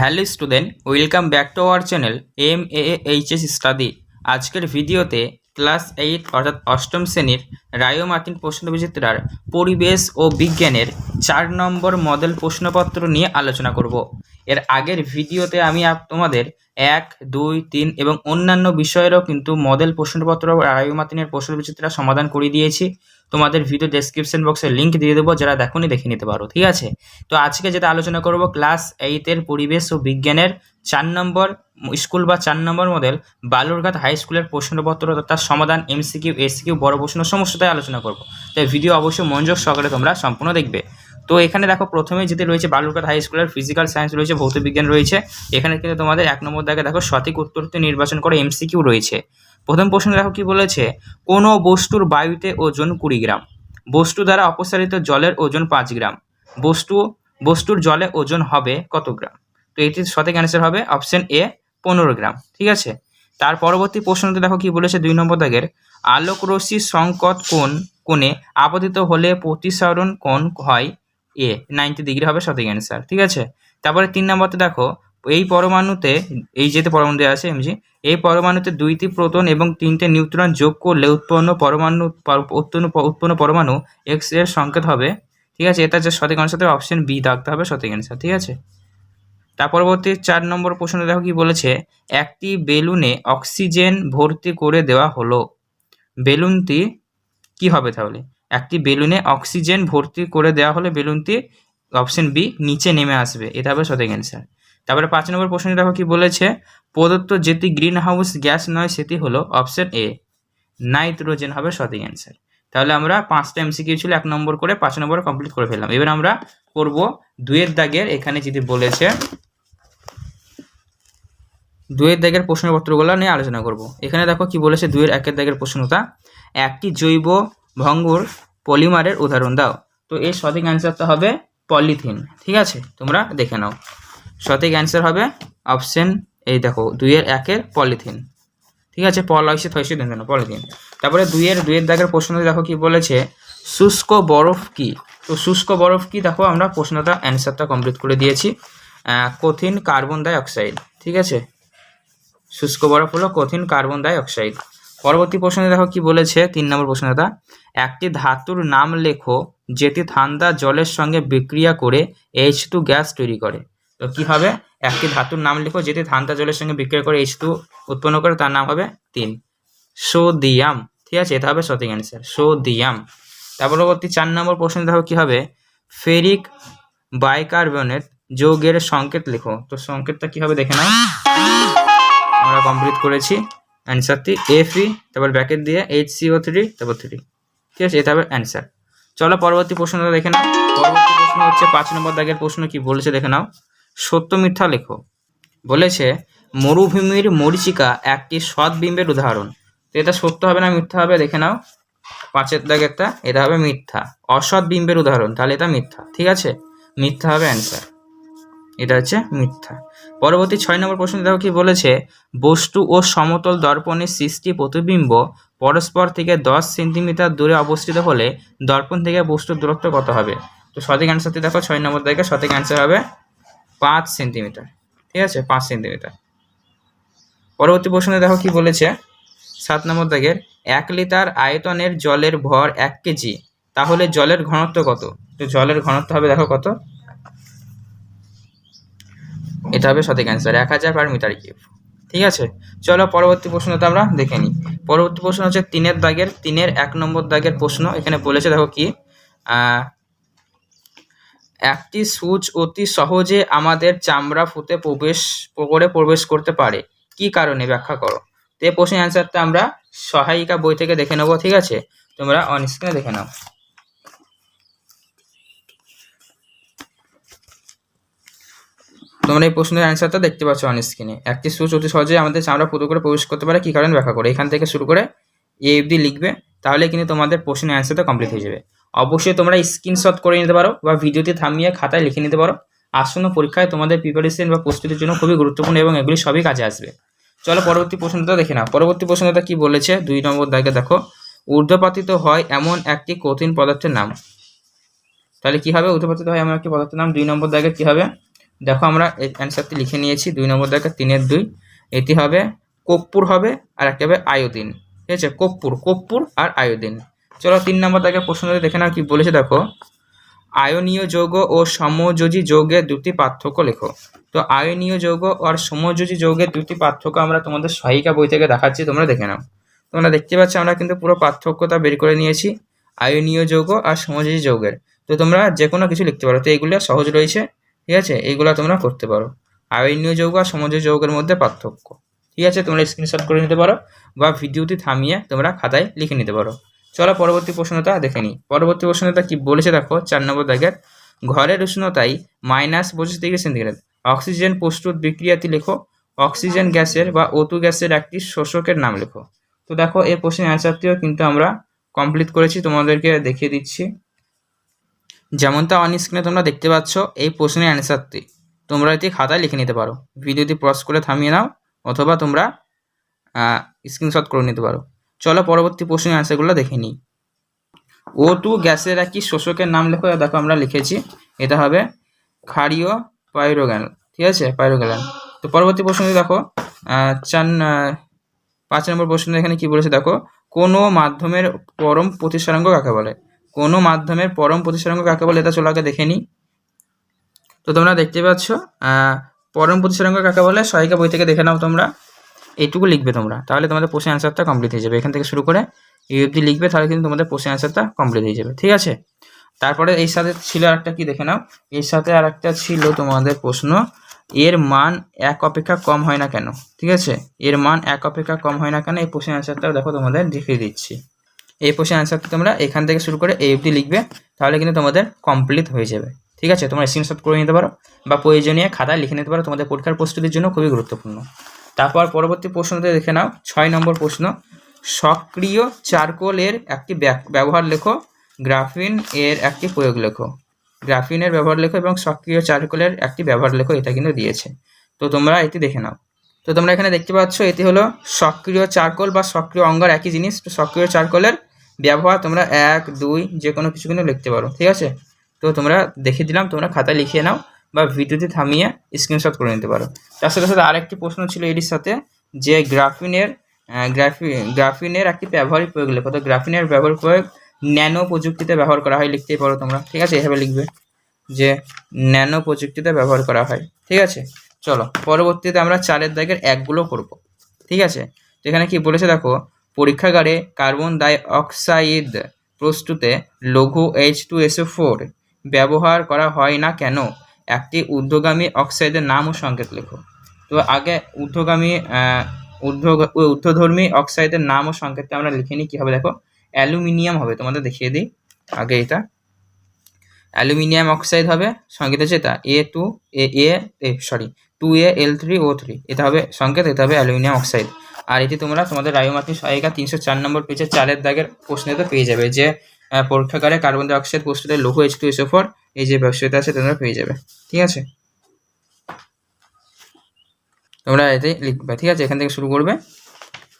Hello student, welcome back to our channel MAHS study. আজকের ভিডিওতে class 8 অর্থাৎ অষ্টম শ্রেণীর রায় ও মার্টিন প্রশ্নবিচিত্রার পরিবেশ ও বিজ্ঞানের 4 নম্বর মডেল প্রশ্নপত্র নিয়ে আলোচনা করব। এর আগের ভিডিওতে আমি তোমাদের 1, 2, 3 এবং অন্যান্য বিষয়েরও কিন্তু মডেল প্রশ্নপত্র রায় ও মার্টিনের প্রশ্নবিচিত্রা সমাধান করে দিয়েছি। তোমাদের ভিডিও ডেসক্রিপশন বক্সে লিঙ্ক দিয়ে দেবো, যারা দেখোনি দেখে নিতে পারো, ঠিক আছে। তো আজকে যেটা আলোচনা করব ক্লাস 8-এর পরিবেশ ও বিজ্ঞানের 4 নম্বর স্কুল বা 4 নম্বর মডেল বালুরঘাট হাই স্কুলের প্রশ্নপত্র তার সমাধান, MCQ, SQ, বড় প্রশ্ন সমস্তটাই আলোচনা করব। তাই ভিডিও অবশ্যই মনোযোগ সহকারে তোমরা সম্পূর্ণ দেখবে। তো এখানে দেখো, প্রথমে যেতে রয়েছে বালুরঘাট হাই স্কুলের ফিজিক্যাল সায়েন্স রয়েছে, ভৌত বিজ্ঞান রয়েছে। এখানে কিন্তু তোমাদের 1 নম্বর দাগে দেখো সঠিক উত্তরটি নির্বাচন করে MCQ রয়েছে। প্রথম প্রশ্ন দেখো কি বলেছে, কোনো বস্তুর বায়ুতে ওজন 20 গ্রাম, বস্তু দ্বারা অপসারিত জলের ওজন 5 গ্রাম, বস্তুর জলে ওজন হবে কত গ্রাম? তো এটির সঠিক অ্যান্সার হবে অপশন এ, 15 গ্রাম, ঠিক আছে। তার পরবর্তী প্রশ্নতে দেখো কি বলেছে, 2 নম্বর দাগের, আলোক রশ্মি সংকট কোণে আপতিত হলে প্রতিসরণ কোণ হয় এ, 90 ডিগ্রি হবে সঠিক অ্যান্সার, ঠিক আছে। তারপরে 3 নম্বরতে দেখো, এই পরমাণুতে, এই যেতে পরমাণু দেওয়া আছে এমজি, এই পরমাণুতে 2টি প্রোটন এবং 3টে নিউট্রন যোগ করলে উৎপন্ন পরমাণু এক্স এর সংকেত হবে, ঠিক আছে। এটা যে সঠিক অ্যান্সার অপশন বি থাকতে হবে সঠিক অ্যান্সার, ঠিক আছে। তার পরবর্তী 4 নম্বর প্রশ্নটা দেখো কি বলেছে, একটি বেলুনে অক্সিজেন ভর্তি করে দেওয়া হলো, বেলুনটি কি হবে তাহলে? একটি বেলুনে অক্সিজেন ভর্তি করে দেওয়া হলে বেলুনটি অপশন বি নিচে নেমে আসবে, এটা হবে সঠিক অ্যান্সার। তারপরে 5 নম্বর প্রশ্নটি দেখো কি বলেছে, প্রদত্ত যেটি গ্রিন হাউস গ্যাস নয় সেটি হলো অপশন এ, নাইট্রোজেন হবে সঠিক অ্যান্সার। তাহলে আমরা 5টা MCQ ছিল, 1 নম্বর করে 5 নম্বর কমপ্লিট করে ফেললাম। এবার আমরা করব 2-এর দাগের, এখানে যেটি বলেছে 2-এর দাগের প্রশ্নপত্রগুলো নিয়ে আলোচনা করব। এখানে দেখো কি বলেছে, 2-এর 1-এর দাগের প্রশ্নটা, একটি জৈব ভঙ্গুর পলিমারের উদাহরণ দাও। তো এর সঠিক অ্যান্সারটা হবে পলিথিন, ঠিক আছে। তোমরা দেখে নাও, সঠিক অ্যান্সার হবে অপশন এই দেখো 2-এর 1-এর পলিথিন, ঠিক আছে। পলিথিন। তারপরে 2-এর দাগের প্রশ্নটা দেখো কি বলেছে, শুষ্ক বরফ কি? তো শুষ্ক বরফ কি, দেখো আমরা প্রশ্নটা অ্যান্সারটা কমপ্লিট করে দিয়েছি, কঠিন কার্বন ডাই অক্সাইড, ঠিক আছে। শুষ্ক বরফ হলো কঠিন কার্বন ডাই অক্সাইড। পরবর্তী প্রশ্নে দেখো কি বলেছে, 3 নম্বর প্রশ্নটা, একটি ধাতুর নাম লেখো যেটি ঠান্ডা জলের সঙ্গে বিক্রিয়া করে H2 গ্যাস তৈরি করে। তো কি হবে, একটি ধাতুর নাম লেখো যেটি ঠান্ডা জলের সঙ্গে বিক্রিয়া করে H2 উৎপন্ন করে, তার নাম হবে 3, সোডিয়াম, ঠিক আছে। এটা হবে সঠিক অ্যান্সার, সোডিয়াম। তার পরবর্তী 4 নম্বর প্রশ্ন দেখো কি হবে, ফেরিক বাইকার্বনেট যৌগের সংকেত লেখো। তো সংকেতটা কি হবে দেখে নাও, আমরা কমপ্লিট করেছি অ্যান্সারটি Fe, তারপর ব্র্যাকেট দিয়ে HCO3, তারপর 3, ঠিক আছে। এটা হবে অ্যান্সার। চলো পরবর্তী প্রশ্নটা দেখে নাও। পরবর্তী প্রশ্ন হচ্ছে 5 নম্বর দাগের প্রশ্ন, কি বলেছে দেখে নাও, সত্য মিথ্যা লেখো। বলেছে মরুভূমির মরীচিকা একটি সৎ বিম্বের উদাহরণ। তো এটা সত্য হবে না মিথ্যা হবে দেখে নাও। 5-এর দাগেরটা, এটা হবে মিথ্যা, অসৎ বিম্বের উদাহরণ, তাহলে এটা মিথ্যা, ঠিক আছে। মিথ্যা হবে অ্যান্সার, এটা হচ্ছে মিথ্যা। পরবর্তী 6 নম্বর প্রশ্ন দেখো কি বলেছে, বস্তু ও সমতল দর্পণের সৃষ্টি প্রতিবিম্ব পরস্পর থেকে 10 সেন্টিমিটার দূরে অবস্থিত হলে দর্পণ থেকে বস্তুর দূরত্ব কত হবে? তো সঠিক অ্যান্সারটি দেখো 6 নম্বর দাগে সঠিক অ্যান্সার হবে 5 সেন্টিমিটার, ঠিক আছে, 5 সেন্টিমিটার। পরবর্তী প্রশ্নে দেখো কি বলেছে, 7 নম্বর দাগের, 1 লিটার আয়তনের জলের ভর 1 কেজি, তাহলে জলের ঘনত্ব কত? তো জলের ঘনত্ব হবে দেখো কত, এটা হবে সঠিক অ্যান্সার 1000 পার মিটার কিউব, ঠিক আছে। চলো পরবর্তী প্রশ্নটা আমরা দেখে নিই। পরবর্তী প্রশ্ন হচ্ছে 3-এর দাগের, 3-এর 1 নম্বর দাগের প্রশ্ন। এখানে বলেছে দেখো কি, একটি সূচ অতি সহজে আমাদের চামড়া ফুতে প্রবেশ করতে পারে, কি কারণে ব্যাখ্যা করো। তো এই প্রশ্নের অ্যান্সারটা আমরা সহায়িকা বই থেকে দেখে নেবো, ঠিক আছে। তোমরা অন স্ক্রিনে দেখে নাও। তোমরা এই প্রশ্নের অ্যান্সারটা দেখতে পাচ্ছ অন স্ক্রিনে, একটি সূচ অতি সহজে আমাদের চামড়া ফুটো করে প্রবেশ করতে পারে, কি কারণে ব্যাখ্যা করে। এখান থেকে শুরু করে এ অবধি লিখবে, তাহলে কিন্তু তোমাদের প্রশ্নের অ্যান্সারটা কমপ্লিট হয়ে যাবে। অবশ্যই তোমরা স্ক্রিনশট করে নিতে পারো বা ভিডিওতে থামিয়ে খাতায় লিখে নিতে পারো। আসন্ন পরীক্ষায় তোমাদের প্রিপারেশন বা প্রস্তুতির জন্য খুবই গুরুত্বপূর্ণ এবং এগুলি সবই কাজে আসবে। চলো পরবর্তী প্রশ্নটা দেখে নাও। পরবর্তী প্রশ্নটা কি বলেছে, 2 নম্বর দাগে দেখো, ঊর্ধ্বপাতিত হয় এমন একটি কঠিন পদার্থের নাম। তাহলে কি হবে, ঊর্ধ্বপাতিত হয় এমন একটি পদার্থের নাম, 2 নম্বর দাগে কি হবে, দেখো আমরা এই অ্যান্সারটি লিখে নিয়েছি 2 নম্বর দাগের 3-এর 2। এটি হবে কর্পূর হবে আর একটা হবে আয়োডিন। ঠিক আছে, কর্পূর আর আয়োডিন। চলো 3 নম্বর দাগের প্রশ্নটা দেখে নাও কি বলেছে দেখো, আয়নীয় যৌগ ও সমযোজী যৌগের দুটি পার্থক্য লেখো। তো আয়নীয় যৌগ আর সমযোজী যৌগের দুটি পার্থক্য আমরা তোমাদের সহায়িকা বই থেকে দেখাচ্ছি, তোমরা দেখে নাও। তোমরা দেখতে পাচ্ছ আমরা কিন্তু পুরো পার্থক্যটা বের করে নিয়েছি আয়নীয় যৌগ আর সমযোজী যৌগের। তো তোমরা যে কোনো কিছু লিখতে পারো, তো এইগুলো সহজ রয়েছে। ঠিক আছে, এইগুলো তোমরা করতে পারো, আয়নীয় যৌগ আর সমযোজী যৌগের মধ্যে পার্থক্য। ঠিক আছে, তোমরা স্ক্রিনশট করে নিতে পারো বা ভিডিওটি থামিয়ে তোমরা খাতায় লিখে নিতে পারো। চলো পরবর্তী প্রশ্নটা দেখে নিই। পরবর্তী প্রশ্নটা কি বলেছে দেখো, 4 নম্বর দাগের, ঘরের উষ্ণতায় -25°C অক্সিজেন প্রস্তুত বিক্রিয়াটি লেখো। অক্সিজেন গ্যাসের বা O2 গ্যাসের একটি শোষকের নাম লেখো। তো দেখো এই প্রশ্নের অ্যান্সারটিও কিন্তু আমরা কমপ্লিট করেছি, তোমাদেরকে দেখিয়ে দিচ্ছি। যেমনটা অন স্ক্রিনে তোমরা দেখতে পাচ্ছ, এই প্রশ্নের অ্যান্সারটি তোমরা এটি খাতায় লিখে নিতে পারো, ভিডিওটি পজ করে থামিয়ে নাও অথবা তোমরা স্ক্রিনশট করে নিতে পারো। চলো পরবর্তী প্রশ্নের অ্যান্সারগুলো দেখে নিই। O2 গ্যাসের একটি শোষকের নাম লেখো। দেখো আমরা লিখেছি, এটা হবে ক্ষারীয় পাইরোগ্যান। ঠিক আছে, পাইরোগ্যান। তো পরবর্তী প্রশ্নটি দেখো 5 নম্বর প্রশ্ন এখানে কি বলেছে দেখো, কোনো মাধ্যমের পরম প্রতিসরাঙ্ক কাকে বলে। কোনো মাধ্যমের পরম প্রতিসরাঙ্ক কাকে বলে, এটা চলো আগে দেখে নিই। তো তোমরা দেখতে পাচ্ছ পরম প্রতিসরাঙ্ক কাকে বলে, সহায়িকা বই থেকে দেখে নাও তোমরা। এইটুকু লিখবে তোমরা, তাহলে তোমাদের প্রশ্নের অ্যান্সারটা কমপ্লিট হয়ে যাবে। এখান থেকে শুরু করে এই অবধি লিখবে, তাহলে কিন্তু তোমাদের প্রশ্নের অ্যান্সারটা কমপ্লিট হয়ে যাবে। ঠিক আছে, তারপরে এই সাথে ছিল আরেকটা কি দেখে নাও। এর সাথে আরেকটা ছিল তোমাদের প্রশ্ন, এর মান 1 অপেক্ষা কম হয় না কেন। ঠিক আছে, এর মান 1 অপেক্ষা কম হয় না কেন, এই প্রশ্নের অ্যান্সারটাও দেখো তোমাদের দেখিয়ে দিচ্ছি। এই প্রশ্নের অ্যান্সারটা তোমরা এখান থেকে শুরু করে এই অবধি লিখবে, তাহলে কিন্তু তোমাদের কমপ্লিট হয়ে যাবে। ঠিক আছে, তোমরা স্ক্রিনশট করে নিতে পারো বা প্রয়োজনীয় খাতায় লিখে নিতে পারো, তোমাদের পরীক্ষার প্রস্তুতির জন্য খুবই গুরুত্বপূর্ণ। তারপর পরবর্তী প্রশ্নতে দেখে নাও 6 নম্বর প্রশ্ন, সক্রিয় চারকোলের একটি ব্যবহার লেখো, গ্রাফিন এর একটি প্রয়োগ লেখো। গ্রাফিনের ব্যবহার লেখো এবং সক্রিয় চারকোলের একটি ব্যবহার লেখো, এটা কিন্তু দিয়েছে। তো তোমরা এটি দেখে নাও। তো তোমরা এখানে দেখতে পাচ্ছ এটি হলো সক্রিয় চারকোল বা সক্রিয় অঙ্গার একই জিনিস। তো সক্রিয় চারকোলের ব্যবহার তোমরা 1, 2 যে কোনো কিছু কিন্তু লিখতে পারো। ঠিক আছে, তো তোমরা দেখিয়ে দিলাম, তোমরা খাতায় লিখিয়ে নাও বা ভিডিওতে থামিয়ে স্ক্রিনশট করে নিতে পারো। তার সাথে সাথে আরেকটি প্রশ্ন ছিল এর সাথে, যে গ্রাফিনের একটি ব্যবহারিক প্রয়োগ লেখো। তো গ্রাফিনের ব্যবহারিক প্রয়োগ ন্যানো প্রযুক্তিতে ব্যবহার করা হয়, লিখতেই পারো তোমরা। ঠিক আছে, এভাবে লিখবে যে ন্যানো প্রযুক্তিতে ব্যবহার করা হয়। ঠিক আছে, চলো পরবর্তীতে আমরা 4-এর দাগের 1গুলো করব। ঠিক আছে, তো এখানে কি বলেছে দেখো, পরীক্ষাগারে কার্বন ডাই অক্সাইড প্রস্তুতে লঘু H2SO4 ব্যবহার করা হয় না কেন, একটি ঊর্ধ্বগামী অক্সাইডের নাম ও সংকেত লেখো। তো আগে ঊর্ধ্বধর্মী অক্সাইডের নাম ও সংকেতটা আমরা লিখে নিই। কী হবে দেখো, অ্যালুমিনিয়াম হবে, তোমাদের দেখিয়ে দিই আগে। এটা অ্যালুমিনিয়াম অক্সাইড হবে, সংকেত হচ্ছে এটা A2AL3O3, এটা হবে সংকেত, এটা হবে অ্যালুমিনিয়াম অক্সাইড। আর এটি তোমরা তোমাদের রায়মার্টিন সহায়িকা 304 নম্বর পেজে 4-এর দাগের প্রশ্নেতে পেয়ে যাবে, যে পরীক্ষাগারে কার্বন ডাই অক্সাইড প্রস্তুতে লঘু H2SO4 এই যে বিষয়টা আছে তোমরা পেয়ে যাবে। ঠিক আছে, তোমরা এটাই লিখবে। ঠিক আছে, এখান থেকে শুরু করবে,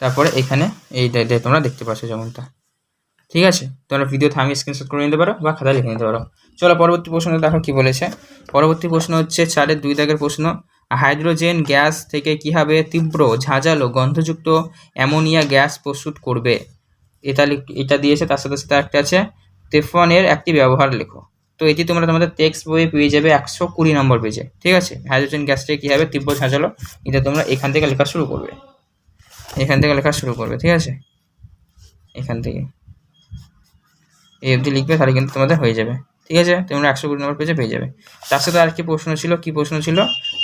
তারপরে এখানে এই তোমরা দেখতে পাচ্ছ যেমনটা। ঠিক আছে, তোমরা ভিডিও থামিয়ে স্ক্রিনশট করে নিতে পারো বা খাতায় লিখে নিতে পারো। চলো পরবর্তী প্রশ্ন দেখো কি বলেছে। পরবর্তী প্রশ্ন হচ্ছে 4-এর 2 দাগের প্রশ্ন, হাইড্রোজেন গ্যাস থেকে কীভাবে তীব্র ঝাঁঝালো গন্ধযুক্ত অ্যামোনিয়া গ্যাস প্রস্তুত করবে, এটা দিয়েছে। তার সাথে সাথে একটা আছে টেফনের একটি ব্যবহার লেখো। তো এটি তোমরা তোমাদের টেক্সট বইয়ে পেয়ে যাবে 120 নম্বর পেজে। ঠিক আছে, হাইড্রোজেন গ্যাস থেকে কীভাবে তীব্র ঝাঁঝালো, এটা তোমরা এখান থেকে লেখা শুরু করবে, ঠিক আছে, এখান থেকে এই অবধি লিখবে, তাহলে কিন্তু তোমাদের হয়ে যাবে। ঠিক আছে, তোমরা 120 নম্বর পেজে পেয়ে যাবে। তার সাথে আর কি প্রশ্ন ছিল,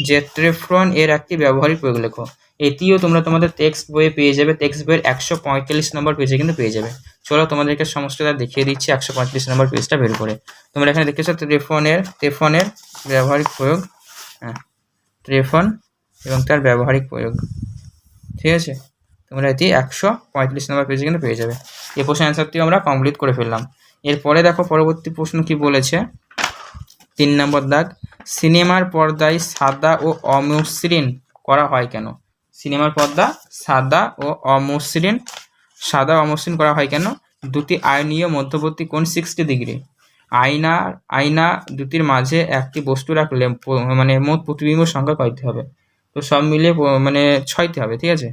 যে টেফ্লন এর একটি ব্যবহারিক প্রয়োগ লেখো। এটিও তোমরা তোমাদের টেক্সট বইয়ে পেয়ে যাবে, টেক্সট বইয়ের 145 নম্বর পেজে কিন্তু পেয়ে যাবে। চলো তোমাদেরকে সমস্তটা দেখিয়ে দিচ্ছি 145 নম্বর পেজটা বের করে। তোমরা এখানে দেখতেছো টেফনের ব্যবহারিক প্রয়োগ, টেফন এবং তার ব্যবহারিক প্রয়োগ। ঠিক আছে, তোমরা এটি 145 নম্বর পেজে কিন্তু পেয়ে যাবে। এই প্রশ্নের অ্যান্সারটিও আমরা কমপ্লিট করে ফেললাম। এরপরে দেখো পরবর্তী প্রশ্ন কি বলেছে, 3 নম্বর দাগ, সিনেমার পর্দায় সাদা ও অমসৃণ করা হয় কেন। সিনেমার পর্দা সাদা ও অমসৃণ করা হয় কেন, দুটি আয়নীয় মধ্যবর্তী কোণ 60 ডিগ্রি। আয়না দুটির মাঝে একটি বস্তু রাখলে মানে মোট প্রতিবিম্ব সংখ্যা কয়টি হবে? তো সব মিলিয়ে মানে 6টি হবে, ঠিক আছে,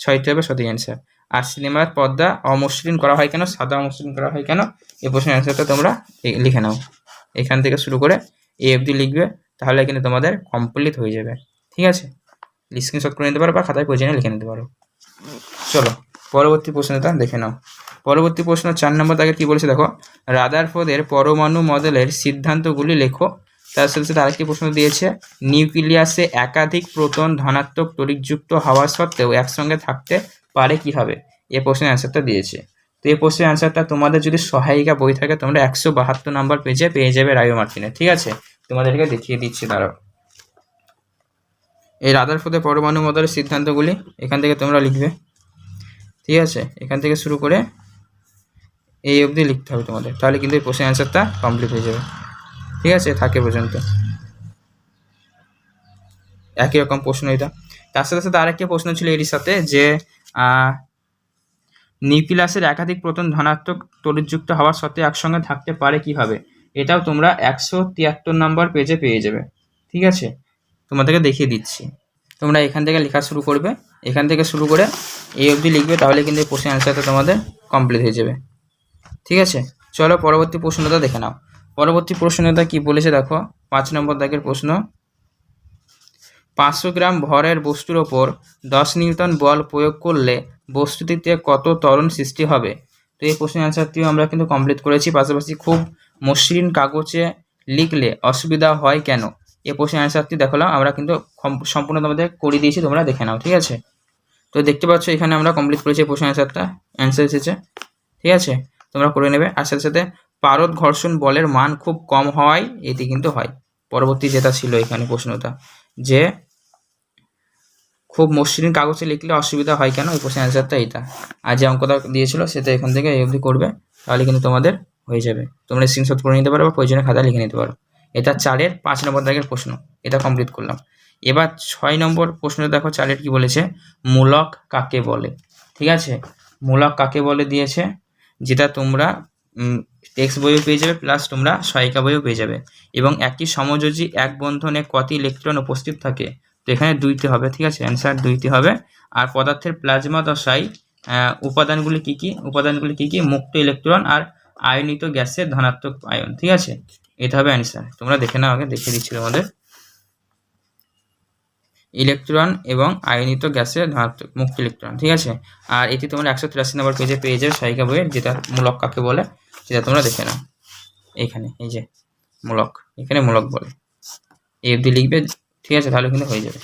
6টি হবে সঠিক অ্যান্সার। আর সিনেমার পর্দা অমসৃণ করা হয় কেন, সাদা অমসৃণ করা হয় কেন, এই প্রশ্নের অ্যান্সারটা তোমরা লিখে নাও। এখান থেকে শুরু করে এই অবধি লিখবে, তাহলে কিন্তু তোমাদের কমপ্লিট হয়ে যাবে, ঠিক আছে। স্ক্রিনশট করে নিতে পারো বা খাতায় প্রয়োজনে লিখে নিতে পারো। চলো পরবর্তী প্রশ্নটা দেখে নাও। পরবর্তী প্রশ্ন 4 নম্বর দাগে কি বলেছে দেখো, রাদারফোর্ডের পরমাণু মডেলের সিদ্ধান্তগুলি লেখো। তার সাথে সাথে আরেকটি প্রশ্ন দিয়েছে, নিউক্লিয়াসে একাধিক প্রোটন ধনাত্মক তড়িৎযুক্ত হওয়া সত্ত্বেও একসঙ্গে থাকতে পারে কিভাবে? এই প্রশ্নের অ্যান্সারটা দিয়েছে। তো এই প্রশ্নের অ্যান্সারটা তোমাদের যদি সহায়িকা বই থাকে তোমরা 172 নম্বর পেজে পেয়ে যাবে রায়ো মার্টিনের, ঠিক আছে। তোমাদেরকে দেখিয়ে দিচ্ছি, দাঁড়াও। এই রাদারফোর্ডের পরমাণু মডেলের সিদ্ধান্তগুলি এখান থেকে তোমরা লিখবে, ঠিক আছে। এখান থেকে শুরু করে এই অবধি লিখতে হবে তোমাদের, তাহলে কিন্তু এই প্রশ্নের অ্যান্সারটা কমপ্লিট হয়ে যাবে, ঠিক আছে। থাকে পর্যন্ত একই রকম প্রশ্ন এটা। তার সাথে সাথে আরেকটি প্রশ্ন ছিল এর সাথে, যে নিউক্লিয়াসের একাধিক প্রোটন ধনাত্মক তড়িৎযুক্ত হওয়ার সত্ত্বেও একসঙ্গে থাকতে পারে কিভাবে? এটাও তোমরা 173 নম্বর পেজে পেয়ে যাবে, ঠিক আছে। তোমাদেরকে দেখিয়ে দিচ্ছি। তোমরা এখান থেকে লেখা শুরু করবে, এখান থেকে শুরু করে এই অবধি লিখবে, তাহলে কিন্তু এই প্রশ্নের অ্যান্সারটা তোমাদের কমপ্লিট হয়ে যাবে, ঠিক আছে। চলো পরবর্তী প্রশ্নটা দেখে নাও। পরবর্তী প্রশ্নটা কি বলেছে দেখো, 5 নম্বর দাগের প্রশ্ন, 500 গ্রাম ভরের বস্তুর ওপর 10 নিউটন বল প্রয়োগ করলে বস্তুটিতে কত ত্বরণ সৃষ্টি হবে? তো এই প্রশ্নের অ্যান্সারটিও আমরা কিন্তু কমপ্লিট করেছি। পাশাপাশি খুব মসৃণ কাগজে লিখলে অসুবিধা হয় কেন, এই প্রশ্নের অ্যান্সারটি দেখালাম আমরা কিন্তু সম্পূর্ণ তোমাদের করে দিয়েছি, তোমরা দেখে নাও, ঠিক আছে। তো দেখতে পাচ্ছ এখানে আমরা কমপ্লিট করেছি এই প্রশ্নের অ্যান্সার এসেছে, ঠিক আছে, তোমরা করে নেবে। আর সাথে সাথে পারদ ঘর্ষণ বলের মান খুব কম হওয়ায় এটি কিন্তু হয়। পরবর্তী যেটা ছিল এখানে প্রশ্নটা, যে খুব মসৃণ কাগজে লিখলে অসুবিধা হয় কেন, এই প্রশ্নের অ্যান্সারটা এইটা। আর যে অঙ্কটা দিয়েছিল সেটা এখান থেকে এই অবধি করবে, তাহলে কিন্তু তোমাদের হয়ে যাবে। তোমরা স্ক্রিনশট করে নিতে পারো বা প্রয়োজনে খাতায় লিখে নিতে পারো। এটা 4-এর 5 নম্বর দাগের প্রশ্ন, এটা কমপ্লিট করলাম। এবার 6 নম্বর প্রশ্নটা দেখো, 4-এর কি বলেছে, মূলক কাকে বলে, ঠিক আছে। মূলক কাকে বলে দিয়েছে, যেটা তোমরা টেক্সট বইও পেয়ে যাবে, প্লাস তোমরা সহায়িকা বইও পেয়ে যাবে। এবং একই সমযোজী এক বন্ধনে কটি ইলেকট্রন উপস্থিত থাকে? তো এখানে 2টি হবে, ঠিক আছে, অ্যান্সার 2টি হবে। আর পদার্থের প্লাজমা দশায় উপাদানগুলি কি কি? মুক্ত ইলেকট্রন আর আয়নিত গ্যাসের ধনাত্মক আয়ন, ঠিক আছে, এটা হবে অ্যান্সার। তোমরা দেখে নাও, আগে দেখিয়ে দিচ্ছি তোমাদের। ইলেকট্রন এবং আয়নিত গ্যাসের ধনাত্মক মুক্ত ইলেকট্রন, ঠিক আছে। আর এটি তোমরা 183 নম্বর পেজে পেয়ে যাবে সহায়িকা বইয়ের, যেটা মূলক কাকে বলে সেটা তোমরা দেখে নাও। এইখানে এই যে মূলক, এখানে মূলক বলে, এই অবধি লিখবে, ঠিক আছে, তাহলে কিন্তু হয়ে যাবে।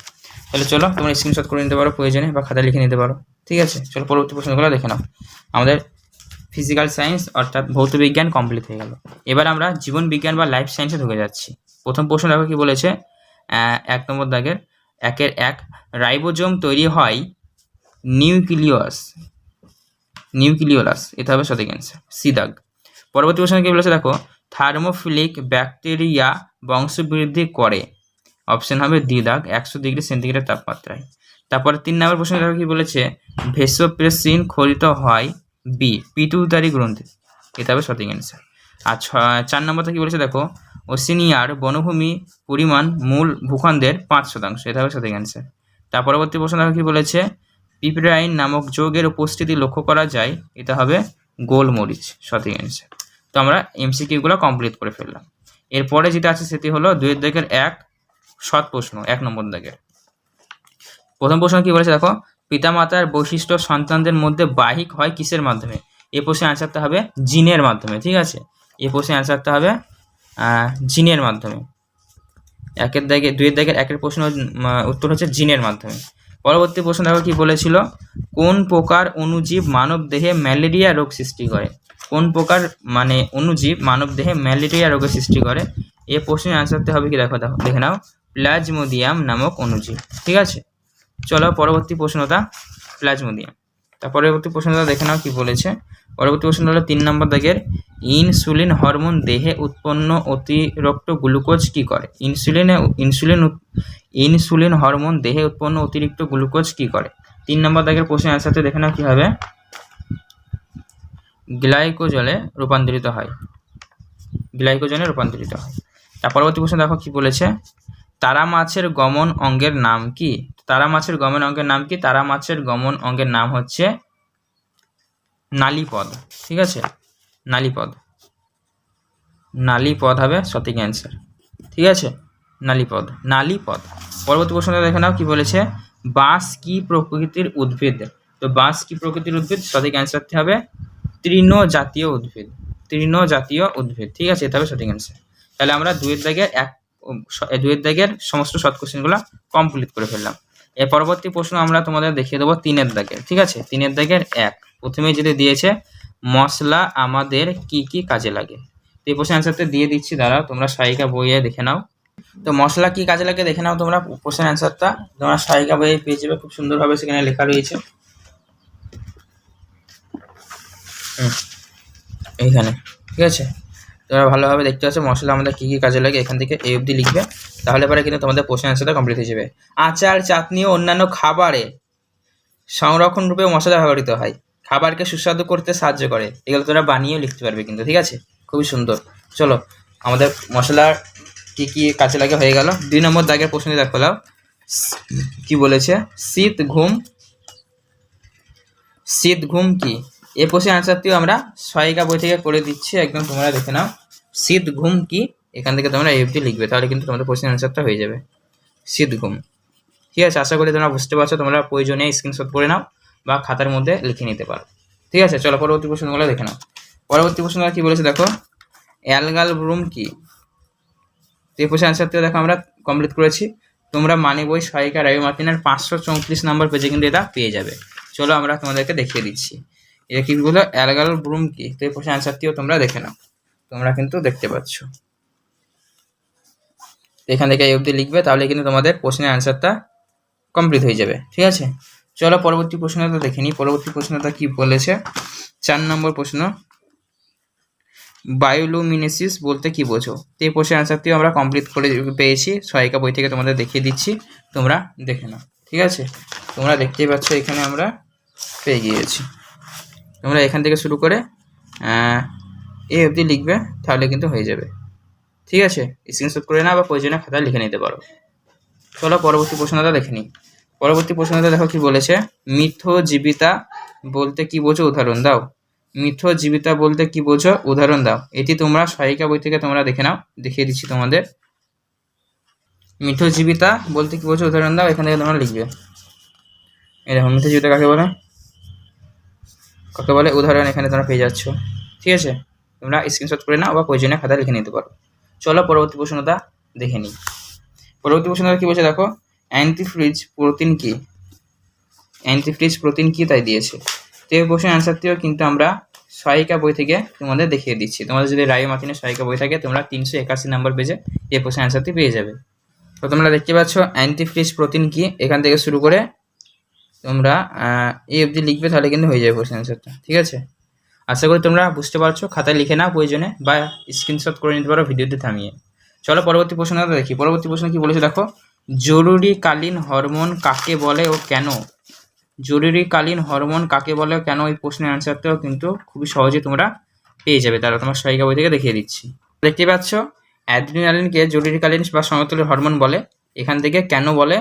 তাহলে চলো তোমরা স্ক্রিনশট করে নিতে পারো প্রয়োজনে, বা খাতায় লিখে নিতে পারো, ঠিক আছে। চলো পরবর্তী প্রশ্নগুলো দেখে নাও। আমাদের ফিজিক্যাল সায়েন্স অর্থাৎ ভৌত বিজ্ঞান কমপ্লিট হয়ে গেল। এবার আমরা জীবন বিজ্ঞান বা লাইফ সায়েন্সে ঢুকে যাচ্ছি। প্রথম প্রশ্ন দেখো কি বলেছে, 1 নম্বর দাগের 1-1, রাইবোজোম তৈরি হয় নিউক্লিওলাস, এটা হবে সঠিক অ্যান্সার, সি দাগ। পরবর্তী প্রশ্ন কি বলেছে দেখো, থার্মোফিলিক ব্যাকটেরিয়া বংশবৃদ্ধি করে, অপশন হবে ডি দাগ, 100 ডিগ্রি সেন্টিগ্রেড তাপমাত্রায়। তারপরে 3 নম্বর প্রশ্ন দেখো কি বলেছে, ভেসোপ্রেসিন খরিত হয় বি, পিটুইটারি গ্রন্থি, এটা হবে সঠিক অ্যান্সার। আর 4 নম্বরটা কি বলেছে দেখো, ওসিনিয়ার বনভূমি পরিমাণ মূল ভূখণ্ডের 5%, এটা হবে সঠিক অ্যান্সার। তার পরবর্তী প্রশ্ন দেখো কি বলেছে, পিপেরাইন নামক যৌগের উপস্থিতি লক্ষ্য করা যায়, এটা হবে গোলমরিচ, সঠিক অ্যান্সার। তো আমরা এমসিকিউগুলো কমপ্লিট করে ফেললাম। এরপরে যেটা আছে সেটি হলো 2 দাগের 1 শর্ট প্রশ্ন, 1 নম্বর দাগের। প্রথম প্রশ্ন কি বলেছে দেখো, পিতামাতার বৈশিষ্ট্য সন্তানদের মধ্যে বাহিক হয় কিসের মাধ্যমে? এই প্রশ্নের অ্যান্সারটা হবে জিনের মাধ্যমে, ঠিক আছে। এই প্রশ্নের অ্যান্সারটা হবে জিনের মাধ্যমে। 2 দাগের 1-এর প্রশ্ন উত্তর হচ্ছে জিনের মাধ্যমে। পরবর্তী প্রশ্ন দেখো কি বলেছিল, কোন প্রকার অণুজীব মানব দেহে ম্যালেরিয়া রোগ সৃষ্টি করে? কোন প্রকার মানে অণুজীব মানব দেহে ম্যালেরিয়া রোগের সৃষ্টি করে? এই প্রশ্নের অ্যান্সারটা হবে কি দেখো দেখে নাও, প্লাজমোডিয়াম নামক অণুজীব, ঠিক আছে। চলো পরবর্তী প্রশ্নটা, প্লাজমোডিয়াম। তার পরবর্তী প্রশ্নটা দেখে নাও কি বলেছে। পরবর্তী প্রশ্ন হলো 3 নম্বর দাগের, ইনসুলিন হরমোন দেহে উৎপন্ন অতিরিক্ত গ্লুকোজ কি করে? ইনসুলিন হরমোন দেহে উৎপন্ন অতিরিক্ত গ্লুকোজ কি করে? 3 নম্বর দাগের প্রশ্নের অ্যান্সারটা দেখে নাও কি হবে, গ্লাইকোজলে রূপান্তরিত হয়। গ্লাইকোজেনে রূপান্তরিত হয়। তার পরবর্তী প্রশ্ন দেখো কি বলেছে, তারা মাছের গমন অঙ্গের নাম কি? তারা মাছের গমন অঙ্গের নাম কি? তারা মাছের গমন অঙ্গের নাম হচ্ছে নালীপদ। ঠিক আছে, নালীপদ, নালীপদ হবে সঠিক অ্যান্সার। ঠিক আছে, নালীপদ, নালীপদ। পরবর্তী প্রশ্নটা দেখে নাও কি বলেছে, বাঁশ কি প্রকৃতির উদ্ভিদ? তো বাঁশ কি প্রকৃতির উদ্ভিদ? সঠিক অ্যান্সারটি হবে তৃণজাতীয় উদ্ভিদ, তৃণজাতীয় উদ্ভিদ। ঠিক আছে, এটা হবে সঠিক অ্যান্সার। তাহলে আমরা দুয়ের দাগের সমস্ত শর্ট কোশ্চেনগুলো কমপ্লিট করে ফেললাম। এর পরবর্তী প্রশ্ন আমরা তোমাদের দেখিয়ে দেবো 3-এর দাগের। ঠিক আছে, 3-এর দাগের 1 প্রথমেই যেটা দিয়েছে, মশলা আমাদের কি কি কাজে লাগে। এই প্রশ্নের অ্যান্সারটা দিয়ে দিচ্ছি, দাঁড়াও তোমরা সহায়িকা বইয়ে দেখে নাও। তো মশলা কি কাজে লাগে দেখে নাও তোমরা, প্রশ্নের অ্যান্সারটা তোমরা সহায়িকা বইয়ে পেয়ে যাবে, খুব সুন্দরভাবে সেখানে লেখা রয়েছে এইখানে। ঠিক আছে, তোমরা ভালোভাবে দেখতে পাচ্ছ মশলা আমাদের কী কী কাজে লাগে, এখান থেকে এই অবধি লিখবে, তাহলে পরে কিন্তু তোমাদের প্রশ্নের অ্যান্সারটা কমপ্লিট হয়ে যাবে। আচার, চাটনি ও অন্যান্য খাবারে সংরক্ষণ রূপে মশলা ব্যবহৃত হয়, খাবারকে সুস্বাদু করতে সাহায্য করে, এগুলো তোমরা বানিয়েও লিখতে পারবে কিন্তু। ঠিক আছে, খুবই সুন্দর। চলো, আমাদের মশলার কি কি কাজে লাগে হয়ে গেল। 2 নম্বর দাগের প্রশ্নে দেখো নাও কি বলেছে, শীত ঘুম, শীত ঘুম কি? এই প্রশ্নের অ্যান্সারটিও আমরা সহায়িকা বই থেকে করে দিচ্ছি, একদম তোমরা দেখে নাও। শীত ঘুম কি, এখান থেকে তোমরা এফডি লিখবে, তাহলে কিন্তু তোমাদের প্রশ্নের অ্যান্সারটা হয়ে যাবে শীত ঘুম। ঠিক আছে, আশা করি তোমরা বুঝতে পারছো, তোমরা প্রয়োজনে স্ক্রিনশট করে নাও বা খাতার মধ্যে লিখে নিতে পারো। ঠিক আছে, চলো পরবর্তী প্রশ্নগুলো দেখে নাও। পরবর্তী প্রশ্নটা কি বলেছে দেখো, অ্যালগাল ব্লুম কি? এই প্রশ্নের অ্যান্সারটা দেখো আমরা কমপ্লিট করেছি, তোমরা মানে বই সহায়িকা রায় মার্টিনের 534 নম্বর পেজে কিন্তু এটা পেয়ে যাবে। চলো আমরা তোমাদেরকে দেখিয়ে দিচ্ছি এটা কি বলো, অ্যালগাল ব্লুম কি। তো এই প্রশ্নের অ্যান্সারটিও তোমরা দেখে নাও, তোমরা কিন্তু দেখতে পাচ্ছ এখান থেকে এই অবধি লিখবে, তাহলে কিন্তু তোমাদের প্রশ্নের অ্যান্সারটা কমপ্লিট হয়ে যাবে। ঠিক আছে, চলো পরবর্তী প্রশ্নটা দেখে নিই। পরবর্তী প্রশ্নটা কি বলেছে, 4 নম্বর প্রশ্ন, বায়োলুমিনেসিস বলতে কি বোঝো? তো এই প্রশ্নের অ্যান্সারটিও আমরা কমপ্লিট করে পেয়েছি, সহায়িকা বই থেকে তোমাদের দেখিয়ে দিচ্ছি, তোমরা দেখে নাও। ঠিক আছে, তোমরা দেখতেই পাচ্ছ এখানে আমরা পেয়ে গিয়েছি, তোমরা এখান থেকে শুরু করে এই অবধি লিখবে, তাহলে কিন্তু হয়ে যাবে। ঠিক আছে, স্ক্রিনশট করে নাও বা প্রয়োজনীয় খাতায় লিখে নিতে পারো। চলো পরবর্তী প্রশ্নটা দেখে নিই। পরবর্তী প্রশ্নটা দেখো কি বলেছে, মিথজীবিতা বলতে কি বোঝো, উদাহরণ দাও। মিথজীবিতা বলতে কি বোঝো, উদাহরণ দাও। এটি তোমরা সহায়িকা বই থেকে তোমরা দেখে নাও, দেখিয়ে দিচ্ছি তোমাদের। মিথজীবিতা বলতে কি বোঝো, উদাহরণ দাও, এখান থেকে তোমরা লিখবে। এই দেখো মিথজীবিতা কাকে বলে, কাকে বলে, উদাহরণ এখানে তোমরা পেয়ে যাচ্ছ। ঠিক আছে, তোমরা স্ক্রিনশট করে নাও বা প্রয়োজনীয় খাতা লিখে নিতে পারো। চলো পরবর্তী প্রশ্নটা দেখে নিই। পরবর্তী প্রশ্নটা কি বলছে দেখো, অ্যান্টিফ্রিজ প্রোটিন কি? অ্যান্টিফ্রিজ প্রোটিন কি তাই দিয়েছে। তো এই প্রশ্নের অ্যান্সারটিও কিন্তু আমরা সহায়িকা বই থেকে তোমাদের দেখিয়ে দিচ্ছি। তোমাদের যদি রায় মার্টিনের সহায়িকা বই থাকে, তোমরা 381 নম্বর পেজে এই প্রশ্নের অ্যান্সারটি পেয়ে যাবে। তো তোমরা দেখতে পাচ্ছ অ্যান্টিফ্রিজ প্রোটিন কি, এখান থেকে শুরু করে তোমরা এই অবধি লিখবে, তাহলে কিন্তু হয়ে যাবে প্রশ্নের অ্যান্সারটা। ঠিক আছে, আশা করি তোমরা বুঝতে পারছো, খাতায় লিখে নাও প্রয়োজনে বা স্ক্রিনশট করে নিতে পারো ভিডিওতে থামিয়ে। চলো পরবর্তী প্রশ্নটা দেখি। পরবর্তী প্রশ্ন কি বলেছে দেখো, জরুরিকালীন হরমোন কাকে বলে ও কেন? জরুরিকালীন হরমোন কাকে বলে ও কেন, এই প্রশ্নের অ্যান্সারটাও কিন্তু খুবই সহজে তোমরা পেয়ে যাবে, তারা তোমার সহায়িকা বই থেকে দেখিয়ে দিচ্ছি। দেখতে পাচ্ছ অ্যাড্রিনালিনকে জরুরিকালীন বা সমতুল্য হরমোন বলে, এখান থেকে কেন বলে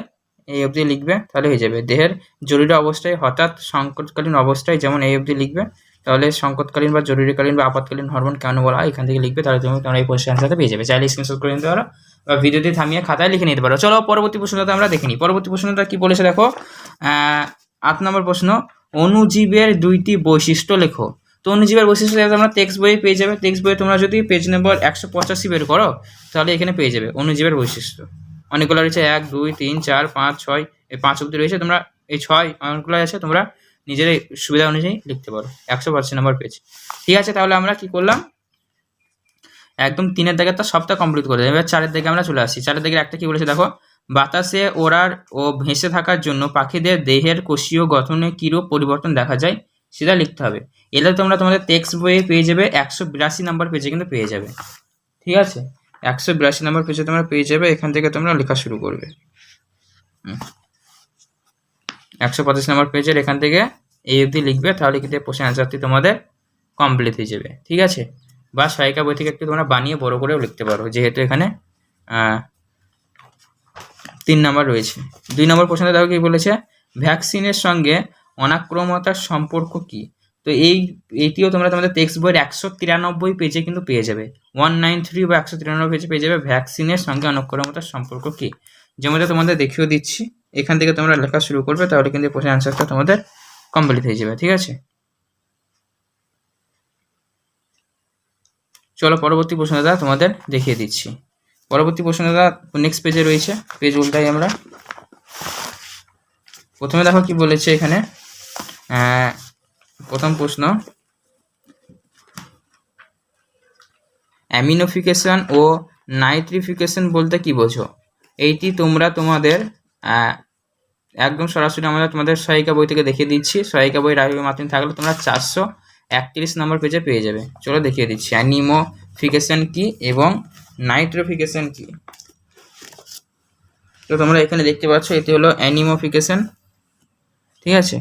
এই অবধি লিখবে, তাহলে হয়ে যাবে। দেহের জরুরি অবস্থায়, হঠাৎ সংকটকালীন অবস্থায়, যেমন এই অবধি লিখবে, তাহলে সংকটকালীন বা জরুরিকালীন বা আপাতকালীন হরমোন কেন বলা হয়, এখান থেকে লিখবে, তাহলে তোমরা এই প্রশ্নের অ্যান্সারটা পেয়ে যাবে। চাইলে স্ক্রিনশট করে নিতে পারো বা ভিডিওতে থামিয়ে খাতায় লিখে নিতে পারো। চলো পরবর্তী প্রশ্নটা আমরা দেখে নিই। পরবর্তী প্রশ্নটা কি বলেছে দেখো, 8 নম্বর প্রশ্ন, অণুজীবের 2টি বৈশিষ্ট্য লেখো। তো অণুজীবের বৈশিষ্ট্য তোমরা টেক্সট বইয়ে পেয়ে যাবে। টেক্সট বইয়ে তোমরা যদি পেজ নম্বর 185 বের করো, তাহলে এখানে পেয়ে যাবে অণুজীবের বৈশিষ্ট্য। অনেকগুলো রয়েছে, 1 2 3 4 5 6, এই 5 অবধি রয়েছে। তোমরা এই 6 অনেকগুলো আছে, তোমরা নিজের সুবিধা অনুযায়ী লিখতে পারো। 185 নম্বর পেজ। ঠিক আছে, তাহলে আমরা কি করলাম, একদম 3-এর দাগে তো সবটা কমপ্লিট করে দেবে। এবার 4-এর দিকে আমরা চলে আসছি। 4-এর দিকে একটা কি বলেছে দেখো, বাতাসে ওড়ার ও ভেসে থাকার জন্য পাখিদের দেহের কোষীয় গঠনে কিরূপ পরিবর্তন দেখা যায় সেটা লিখতে হবে। এটা তোমরা তোমাদের টেক্সট বইয়ে পেয়ে যাবে, 182 নম্বর পেজে কিন্তু পেয়ে যাবে। ঠিক আছে, 182 নম্বর পেজে তোমরা পেয়ে যাবে, এখান থেকে তোমরা লেখা শুরু করবে। 125 নম্বর পেজের এখান থেকে এই অবধি লিখবে, তাহলে কিন্তু প্রশ্নের অ্যান্সারটি তোমাদের কমপ্লিট হয়ে যাবে। ঠিক আছে, বা সহায়িকা বই থেকে একটু তোমরা বানিয়ে বড় করেও লিখতে পারো, যেহেতু এখানে 3 নম্বর রয়েছে। 2 নম্বর প্রশ্নটা দেখো কি বলেছে, ভ্যাকসিনের সঙ্গে অনাক্রমতার সম্পর্ক কি? তো এইটিও তোমরা তোমাদের টেক্সট বইয়ের 193 পেজে কিন্তু পেয়ে যাবে, 193 বা 193 পেজে পেয়ে যাবে ভ্যাকসিনের সঙ্গে অনাক্রমতার সম্পর্ক কি। যেমনটা তোমাদের দেখিয়ে দিচ্ছি, এখান থেকে তোমরা লেখা শুরু করবে, তাহলে কিন্তু প্রশ্নের আনসারটা তোমাদের কমপ্লিট হয়ে যাবে। ঠিক আছে, চলো পরবর্তী প্রশ্নটা তোমাদের দেখিয়ে দিচ্ছি। পরবর্তী প্রশ্নটা নেক্সট পেজে রয়েছে, পেজ উল্টাই আমরা। প্রথমে দেখো কি বলেছে এখানে, প্রথম প্রশ্ন, অ্যামিনোফিকেশন ও নাইট্রিফিকেশন বলতে কি বোঝো? এইটি তোমরা তোমাদের একদম সরাসরি আমাদের তোমাদের সহায়িকা বই থেকে দেখিয়ে দিচ্ছি। সহায়িকা বই রাবি মার্টিন থাকলে তোমরা 431 নম্বর পেজে পেয়ে যাবে। চলো দেখিয়ে দিচ্ছি অ্যানিমোফিকেশন কি এবং নাইট্রোফিকেশন কি। তো তোমরা এখানে দেখতে পাচ্ছ, এটি হলো অ্যানিমোফিকেশন। ঠিক আছে,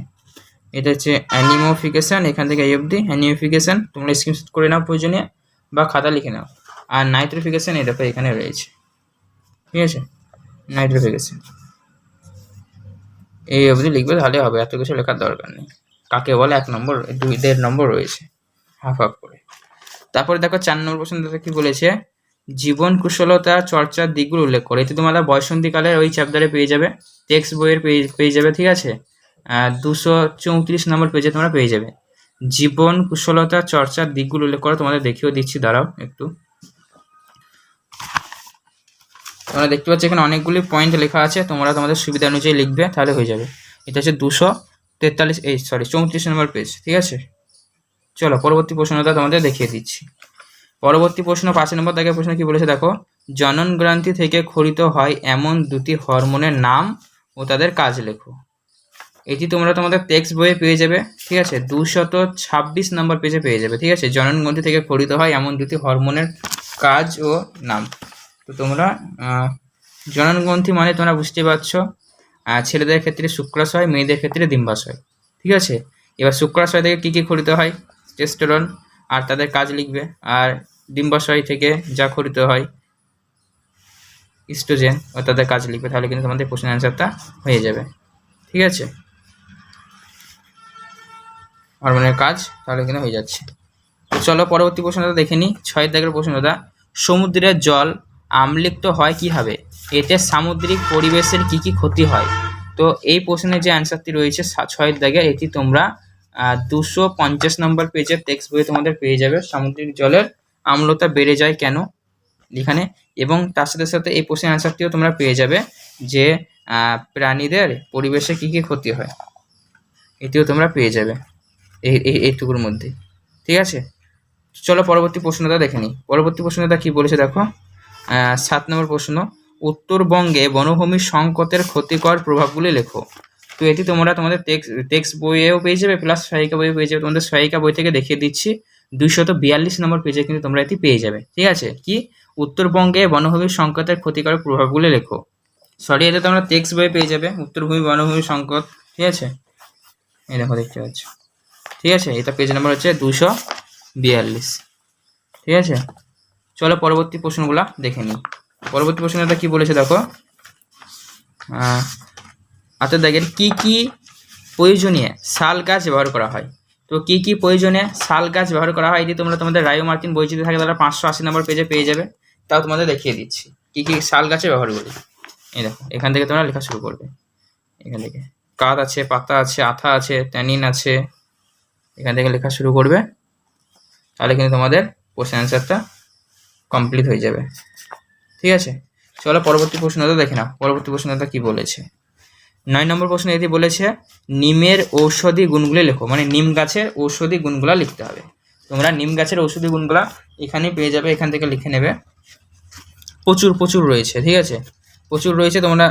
এটা হচ্ছে অ্যানিমোফিকেশন, এখান থেকে এই অবধি অ্যানিমোফিকেশন, তোমরা স্ক্রিনশট করে নাও প্রয়োজনীয় বা খাতা লিখে নাও। আর নাইট্রোফিকেশন এই দেখো এখানে রয়েছে। ঠিক আছে, নাইট্রোফিকেশন এই অবধি লিখবে, তাহলে হবে, এত কিছু লেখার দরকার নেই। কাকে বলে 1 নম্বর, 2.5 নম্বর রয়েছে হাফ হাফ করে। তারপরে দেখো 4 নম্বর প্রশ্ন কি বলেছে, জীবন কুশলতা চর্চার দিকগুলো উল্লেখ করে। এটি তোমরা বয়সন্ধিকালের ওই চ্যাপ্টারে পেয়ে যাবে, টেক্সট বইয়ের পেয়ে যাবে। ঠিক আছে, 234 নম্বর পেজে তোমরা পেয়ে যাবে জীবন কুশলতা চর্চার দিকগুলো উল্লেখ করে। তোমাদের দেখিয়েও দিচ্ছি, দাঁড়াও একটু। তোমরা দেখতে পাচ্ছ এখানে অনেকগুলি পয়েন্ট লেখা আছে, তোমরা তোমাদের সুবিধা অনুযায়ী লিখবে, তাহলে হয়ে যাবে। এটা হচ্ছে 234 নম্বর পেজ। ঠিক আছে, চলো পরবর্তী প্রশ্নটা তোমাদের দেখিয়ে দিচ্ছি। পরবর্তী প্রশ্ন 5 নম্বর দাগের প্রশ্ন কি বলেছে দেখো, জনন গ্রন্থি থেকে ক্ষরিত হয় এমন 2টি হরমোনের নাম ও তাদের কাজ লেখো। এটি তোমরা তোমাদের টেক্সট বইয়ে পেয়ে যাবে। ঠিক আছে, 226 নম্বর পেজে পেয়ে যাবে। ঠিক আছে, জনন গ্রন্থি থেকে ক্ষরিত হয় এমন 2টি হরমোনের কাজ ও নাম। তো তোমরা জনন গ্রন্থি মানে তোমরা বুঝতে পারছো, ছেলেদের ক্ষেত্রে শুক্রাশয়, মেয়েদের ক্ষেত্রে ডিম্বাশয়। ঠিক আছে, এবার শুক্রাশয় থেকে কী কী ক্ষরিত হয়, টেস্টোস্টেরন আর তাদের কাজ লিখবে। আর ডিম্বাশয় থেকে যা ক্ষরিত হয় ইস্ট্রোজেন ও তাদের কাজ লিখবে, তাহলে কিন্তু তোমাদের প্রশ্নের অ্যান্সারটা হয়ে যাবে। ঠিক আছে, হরমোনের কাজ তাহলে কিন্তু হয়ে যাচ্ছে। চলো পরবর্তী প্রশ্নটা দেখে নিই। 6 দাগের প্রশ্নটা, সমুদ্রের জল আম্লিক্ত হয় কীভাবে? এতে সামুদ্রিক পরিবেশের কি কি ক্ষতি হয়? তো এই প্রশ্নের যে অ্যান্সারটি রয়েছে 6 দাগে, এটি তোমরা 250 নম্বর পেজের টেক্সট বইয়ে তোমাদের পেয়ে যাবে। সামুদ্রিক জলের আম্লতা বেড়ে যায় কেন এখানে, এবং তার সাথে সাথে এই প্রশ্নের অ্যান্সারটিও তোমরা পেয়ে যাবে যে প্রাণীদের পরিবেশে কি কি ক্ষতি হয়, এটিও তোমরা পেয়ে যাবে এইটুকুর মধ্যে। ঠিক আছে, চলো পরবর্তী প্রশ্নটা দেখে নিই। পরবর্তী প্রশ্নটা কি বলেছে দেখো, 7 নম্বর প্রশ্ন, উত্তরবঙ্গে বনভূমির সংকটের ক্ষতিকর প্রভাবগুলি লেখো। তো এটি তোমরা তোমাদের টেক্সট বইয়েও পেয়ে যাবে, প্লাস সহায়িকা বইও পেয়ে যাবে। তোমাদের সহায়িকা বই থেকে দেখিয়ে দিচ্ছি 242 নম্বর পেজে কিন্তু তোমরা এটি পেয়ে যাবে। ঠিক আছে, কি উত্তরবঙ্গে বনভূমির সংকটের ক্ষতিকর প্রভাবগুলি লেখো। সরি, এটা তোমরা টেক্সট বইয়ে পেয়ে যাবে, উত্তরভূমি বনভূমির সংকট। ঠিক আছে, এই দেখো দেখতে পাচ্ছ। ঠিক আছে, এটা পেজ নাম্বার হচ্ছে 242। ঠিক আছে, চলো পরবর্তী প্রশ্নগুলো দেখে নিই। পরবর্তী প্রশ্নটা কি বলেছে দেখো, দেখেন কি কি প্রয়োজনীয় শাল গাছ ব্যবহার করা হয়। তো কি কি প্রয়োজনে শাল গাছ ব্যবহার করা হয়, এটি তোমরা তোমাদের রায়ো মার্টিন বই যদি থাকে তাহলে 580 নম্বর পেজে পেয়ে যাবে। তাও তোমাদের দেখিয়ে দিচ্ছি কি কি শাল গাছে ব্যবহার করি। এই দেখো, এখান থেকে তোমরা লেখা শুরু করবে। এখান থেকে কাঠ আছে, পাতা আছে, আঠা আছে, ট্যানিন আছে, এখান থেকে লেখা শুরু করবে, তাহলে কিন্তু তোমাদের কোশ্চেন অ্যান্সারটা কমপ্লিট হয়ে যাবে। ঠিক আছে, চলো পরবর্তী প্রশ্নটা দেখে নাও। পরবর্তী প্রশ্নটা কি বলেছে, 9 নম্বর প্রশ্ন এটি বলেছে নিমের ঔষধি গুণগুলি লেখো। মানে নিম গাছের ঔষধি গুণগুলা লিখতে হবে। তোমরা নিম গাছের ঔষধি গুণগুলা এখানে পেয়ে যাবে, এখান থেকে লিখে নেবে। প্রচুর রয়েছে। ঠিক আছে, প্রচুর রয়েছে, তোমরা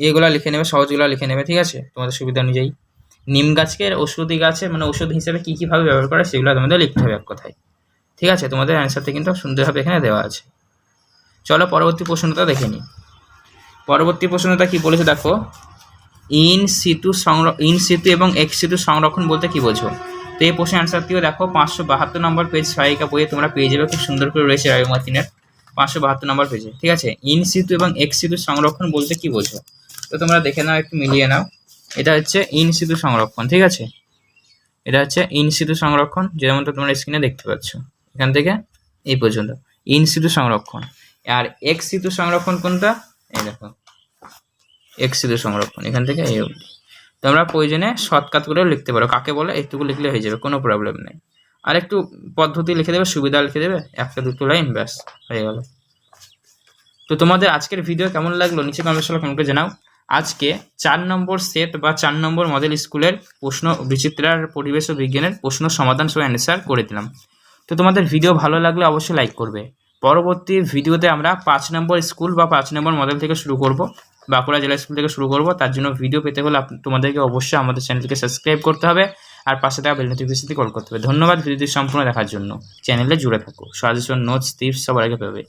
এগুলা লিখে নেবে, সহজগুলা লিখে নেবে। ঠিক আছে, তোমাদের সুবিধা অনুযায়ী নিম গাছকে ঔষধি গাছে মানে ঔষধ হিসেবে কী কীভাবে ব্যবহার করে সেগুলো তোমাদের লিখতে হবে এক কথায়। ঠিক আছে, তোমাদের অ্যান্সারটা কিন্তু সুন্দরভাবে এখানে দেওয়া আছে। চলো পরবর্তী প্রশ্নটা দেখে নিই। পরবর্তী প্রশ্নটা কি বলেছে দেখো, ইন সিতু এবং এক্স সিতু সংরক্ষণ বলতে কি বোঝো। তো এই প্রশ্নের অ্যান্সারটিও দেখো 572 নম্বর পেজ সহায়িকা বইয়ে তোমরা পেয়ে যাবে, খুব সুন্দর করে রয়েছে রবি মার্টিনের 572 নম্বর পেজে। ঠিক আছে, ইন সিতু এবং এক্স সিতু সংরক্ষণ বলতে কি বোঝো? তো তোমরা দেখে নাও, একটু মিলিয়ে নাও। এটা হচ্ছে ইন সিতু সংরক্ষণ। ঠিক আছে, এটা হচ্ছে ইন সিতু সংরক্ষণ, যেমনটা তোমরা স্ক্রিনে দেখতে পাচ্ছ এখান থেকে এই পর্যন্ত ইন সিতু সংরক্ষণ। আর এক্স সিতু সংরক্ষণ কোনটা? এই দেখো এক্স সিতু সংরক্ষণ এখান থেকে এই অবধি। তোমরা প্রয়োজনে শর্টকাট করেও লিখতে পারো, কাকে বলে এইটুকু লিখলে হয়ে যাবে, কোনো প্রবলেম নেই। আর একটু পদ্ধতি লিখে দেবে, সুবিধা লিখে দেবে, একটা দুটো লাইন, ব্যাস হয়ে গেল। তো তোমাদের আজকের ভিডিও কেমন লাগলো নিচে কমেন্ট বক্সে কমেন্ট করে জানাও। আজকে 4 নম্বর সেট বা 4 নম্বর মডেল স্কুলের প্রশ্ন বিচিত্রার পরিবেশ ও বিজ্ঞানের প্রশ্ন সমাধান সহ অ্যান্সার করে দিলাম। তো তোমাদের ভিডিও ভালো লাগলে অবশ্যই লাইক করবে। পরবর্তী ভিডিওতে আমরা 5 নম্বর স্কুল বা 5 নম্বর মডেল থেকে শুরু করব, বাঁকুড়া জেলা স্কুল থেকে শুরু করব। তার জন্য ভিডিও পেতে হলে তোমাদেরকে অবশ্যই আমাদের চ্যানেলকে সাবস্ক্রাইব করতে হবে আর পাশে থাকা বেল নোটিফিকেশনটি কল করতে হবে। ধন্যবাদ ভিডিওটি সম্পূর্ণ দেখার জন্য। চ্যানেলে জুড়ে থাকো, সাজেশন, নোটস, টিপস সবার আগে পাবে।